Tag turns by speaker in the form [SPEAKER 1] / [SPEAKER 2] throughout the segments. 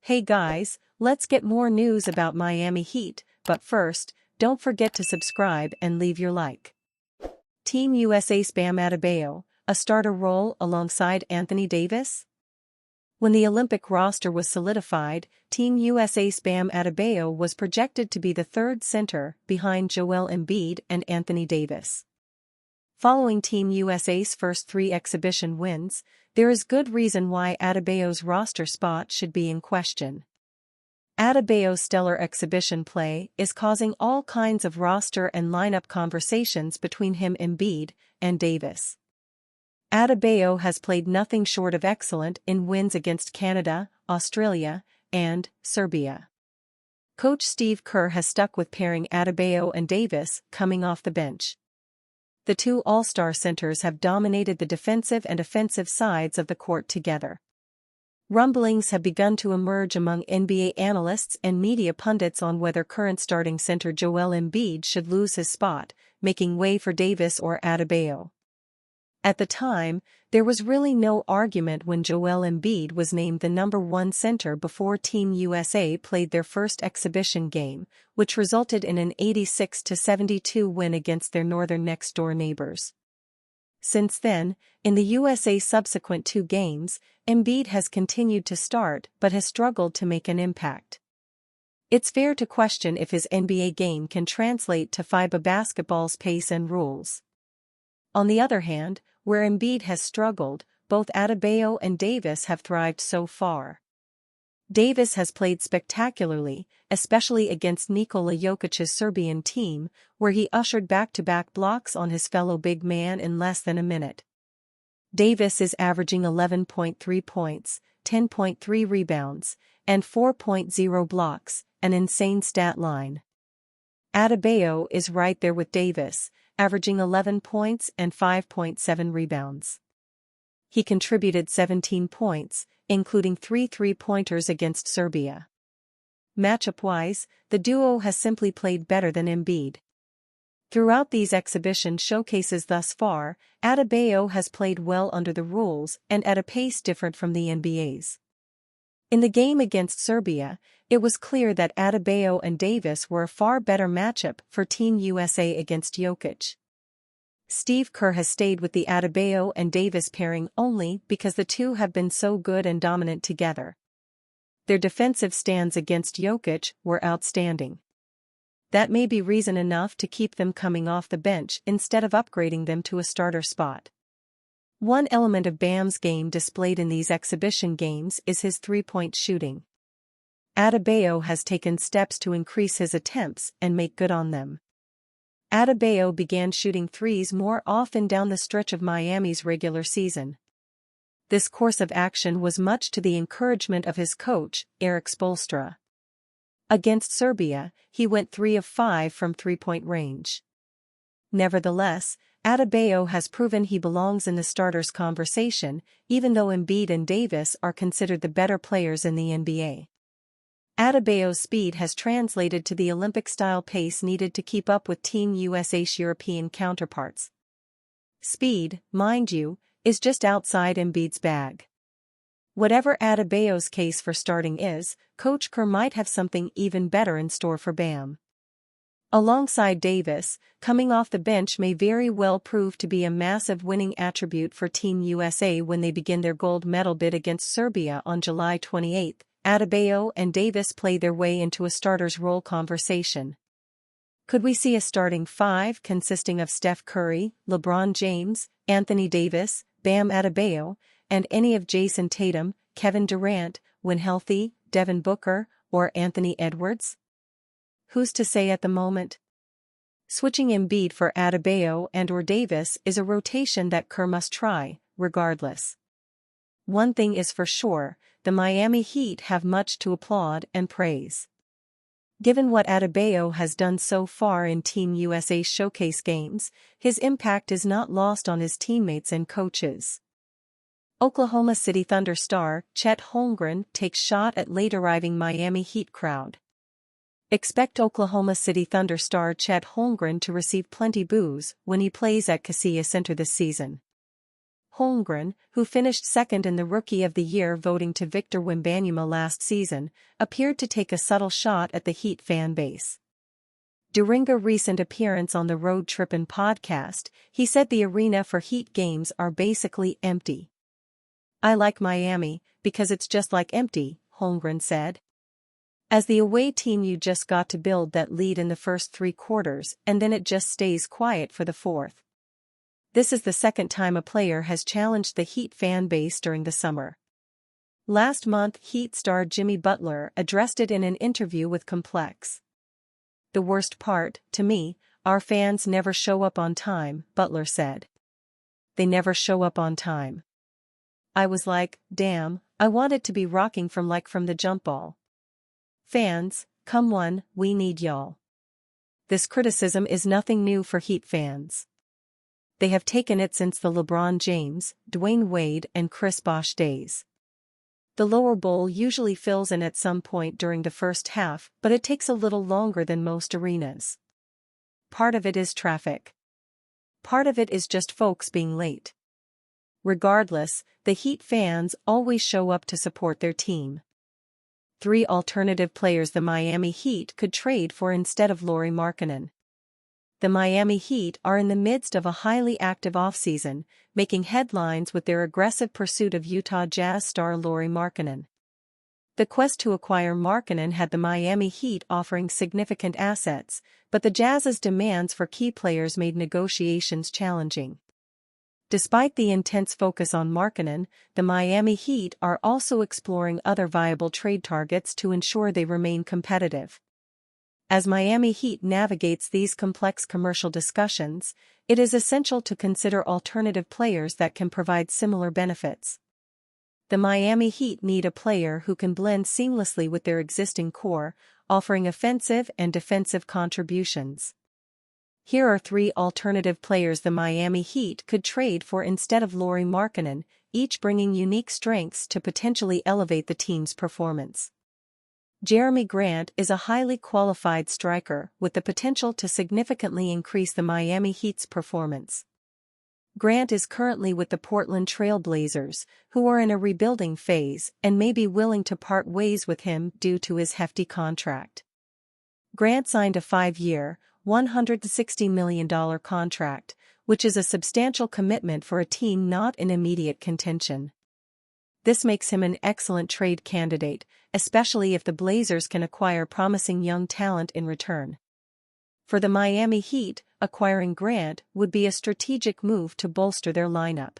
[SPEAKER 1] Hey guys, let's get more news about Miami Heat, but first, don't forget to subscribe and leave your like. Team USA's Bam Adebayo, a starter role alongside Anthony Davis? When the Olympic roster was solidified, Team USA's Bam Adebayo was projected to be the third center behind Joel Embiid and Anthony Davis. Following Team USA's first 3 exhibition wins, there is good reason why Adebayo's roster spot should be in question. Adebayo's stellar exhibition play is causing all kinds of roster and lineup conversations between him, Embiid, and Davis. Adebayo has played nothing short of excellent in wins against Canada, Australia, and Serbia. Coach Steve Kerr has stuck with pairing Adebayo and Davis coming off the bench. The two all-star centers have dominated the defensive and offensive sides of the court together. Rumblings have begun to emerge among NBA analysts and media pundits on whether current starting center Joel Embiid should lose his spot, making way for Davis or Adebayo. At the time, there was really no argument when Joel Embiid was named the number 1 center before Team USA played their first exhibition game, which resulted in an 86-72 win against their northern next-door neighbors. Since then, in the USA's subsequent 2 games, Embiid has continued to start but has struggled to make an impact. It's fair to question if his NBA game can translate to FIBA basketball's pace and rules. On the other hand, where Embiid has struggled, both Adebayo and Davis have thrived so far. Davis has played spectacularly, especially against Nikola Jokic's Serbian team, where he ushered back-to-back blocks on his fellow big man in less than a minute. Davis is averaging 11.3 points, 10.3 rebounds, and 4.0 blocks, an insane stat line. Adebayo is right there with Davis, averaging 11 points and 5.7 rebounds. He contributed 17 points, including 3 three-pointers against Serbia. Matchup-wise, the duo has simply played better than Embiid. Throughout these exhibition showcases thus far, Adebayo has played well under the rules and at a pace different from the NBA's. In the game against Serbia, it was clear that Adebayo and Davis were a far better matchup for Team USA against Jokic. Steve Kerr has stayed with the Adebayo and Davis pairing only because the two have been so good and dominant together. Their defensive stands against Jokic were outstanding. That may be reason enough to keep them coming off the bench instead of upgrading them to a starter spot. One element of Bam's game displayed in these exhibition games is his three-point shooting. Adebayo has taken steps to increase his attempts and make good on them. Adebayo began shooting threes more often down the stretch of Miami's regular season. This course of action was much to the encouragement of his coach, Erik Spoelstra. Against Serbia, he went 3 of 5 from three-point range. Nevertheless, Adebayo has proven he belongs in the starters conversation, even though Embiid and Davis are considered the better players in the NBA. Adebayo's speed has translated to the Olympic-style pace needed to keep up with Team USA's European counterparts. Speed, mind you, is just outside Embiid's bag. Whatever Adebayo's case for starting is, Coach Kerr might have something even better in store for Bam. Alongside Davis, coming off the bench may very well prove to be a massive winning attribute for Team USA when they begin their gold medal bid against Serbia on July 28. Adebayo and Davis play their way into a starter's role conversation. Could we see a starting 5 consisting of Steph Curry, LeBron James, Anthony Davis, Bam Adebayo, and any of Jason Tatum, Kevin Durant, when healthy, Devin Booker, or Anthony Edwards? Who's to say at the moment? Switching Embiid for Adebayo and/or Davis is a rotation that Kerr must try, regardless. One thing is for sure, the Miami Heat have much to applaud and praise. Given what Adebayo has done so far in Team USA's showcase games, his impact is not lost on his teammates and coaches. Oklahoma City Thunder star Chet Holmgren takes shot at late-arriving Miami Heat crowd. Expect Oklahoma City Thunder star Chet Holmgren to receive plenty boos when he plays at Kaseya Center this season. Holmgren, who finished second in the Rookie of the Year voting to Victor Wembanyama last season, appeared to take a subtle shot at the Heat fan base. During a recent appearance on the Road Trippin' podcast, he said the arena for Heat games are basically empty. "I like Miami, because it's just like empty," Holmgren said. "As the away team you just got to build that lead in the first 3 quarters and then it just stays quiet for the fourth." This is the second time a player has challenged the Heat fan base during the summer. Last month Heat star Jimmy Butler addressed it in an interview with Complex. "The worst part, to me, our fans never show up on time," Butler said. "They never show up on time. I was like, damn, I want it to be rocking from the jump ball. Fans, come on, we need y'all." This criticism is nothing new for Heat fans. They have taken it since the LeBron James, Dwayne Wade and Chris Bosh days. The lower bowl usually fills in at some point during the first half, but it takes a little longer than most arenas. Part of it is traffic. Part of it is just folks being late. Regardless, the Heat fans always show up to support their team. 3 alternative players the Miami Heat could trade for instead of Lauri Markkanen. The Miami Heat are in the midst of a highly active offseason, making headlines with their aggressive pursuit of Utah Jazz star Lauri Markkanen. The quest to acquire Markkanen had the Miami Heat offering significant assets, but the Jazz's demands for key players made negotiations challenging. Despite the intense focus on Markkanen, the Miami Heat are also exploring other viable trade targets to ensure they remain competitive. As Miami Heat navigates these complex commercial discussions, it is essential to consider alternative players that can provide similar benefits. The Miami Heat need a player who can blend seamlessly with their existing core, offering offensive and defensive contributions. Here are 3 alternative players the Miami Heat could trade for instead of Lauri Markkanen, each bringing unique strengths to potentially elevate the team's performance. Jerami Grant is a highly qualified striker with the potential to significantly increase the Miami Heat's performance. Grant is currently with the Portland Trail Blazers, who are in a rebuilding phase and may be willing to part ways with him due to his hefty contract. Grant signed a 5-year, $160 million contract, which is a substantial commitment for a team not in immediate contention. This makes him an excellent trade candidate, especially if the Blazers can acquire promising young talent in return. For the Miami Heat, acquiring Grant would be a strategic move to bolster their lineup.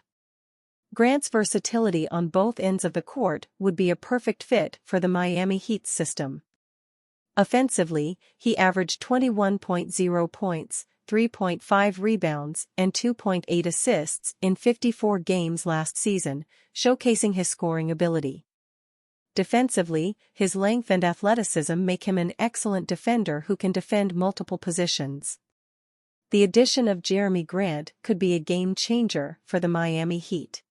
[SPEAKER 1] Grant's versatility on both ends of the court would be a perfect fit for the Miami Heat's system. Offensively, he averaged 21.0 points, 3.5 rebounds, and 2.8 assists in 54 games last season, showcasing his scoring ability. Defensively, his length and athleticism make him an excellent defender who can defend multiple positions. The addition of Jerami Grant could be a game-changer for the Miami Heat.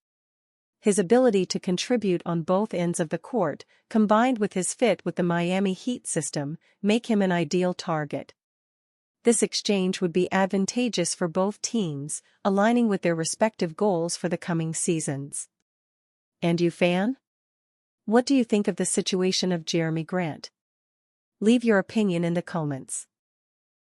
[SPEAKER 1] His ability to contribute on both ends of the court, combined with his fit with the Miami Heat system, make him an ideal target. This exchange would be advantageous for both teams, aligning with their respective goals for the coming seasons. And you, fan? What do you think of the situation of Jerami Grant? Leave your opinion in the comments.